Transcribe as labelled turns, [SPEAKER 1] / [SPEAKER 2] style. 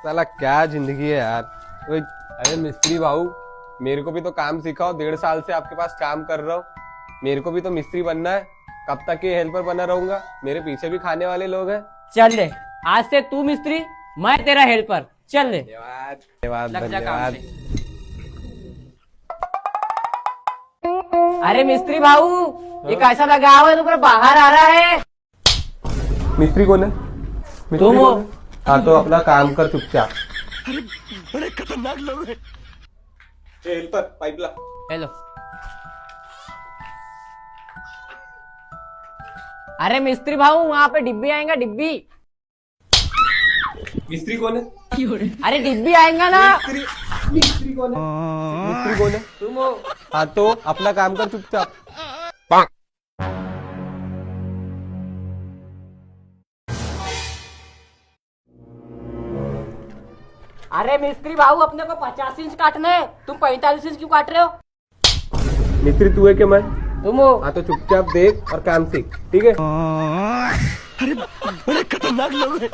[SPEAKER 1] साला क्या जिंदगी है यार। अरे मिस्त्री भाऊ, मेरे को भी तो काम सिखाओ। 1.5 साल से आपके पास काम कर रहा हूँ, मेरे को भी तो मिस्त्री बनना है। कब तक ये हेल्पर बना रहूंगा? मेरे पीछे भी खाने वाले लोग हैं।
[SPEAKER 2] चल ले, आज से तू मिस्त्री, मैं तेरा हेल्पर। चल ले,
[SPEAKER 1] धन्यवाद धन्यवाद
[SPEAKER 2] लग जा काम
[SPEAKER 1] धन्यवाद।
[SPEAKER 2] से। अरे मिस्त्री भाऊ, ये कैसा लगा हुआ है? तो पूरा बाहर आ रहा है।
[SPEAKER 1] मिस्त्री कौन है? मिस्त्री
[SPEAKER 2] तुम हो।
[SPEAKER 1] कौन है? हाँ तो अपना काम कर चुपचाप।
[SPEAKER 3] बड़े खतरनाक लोग हैं।
[SPEAKER 1] हेल्पर पाइप ला।
[SPEAKER 2] हेलो। अरे मिस्त्री भाऊ, वहाँ पे डिब्बी आएगा, डिब्बी।
[SPEAKER 1] मिस्त्री कौन है?
[SPEAKER 2] अरे डिब्बी आएगा ना।
[SPEAKER 1] मिस्त्री कौन है? मिस्त्री कौन है?
[SPEAKER 2] तुम हो।
[SPEAKER 1] हाँ तो अपना काम कर चुपचाप।
[SPEAKER 2] अरे मिस्त्री भाऊ, अपने को 50 इंच काटना है, तुम 45 इंच क्यों काट रहे हो?
[SPEAKER 1] मिस्त्री तू है क्या मैं?
[SPEAKER 2] तुम हो।
[SPEAKER 1] हाँ तो चुपचाप देख और काम सीख, ठीक है?
[SPEAKER 3] अरे बड़े खतरनाक लोग हैं।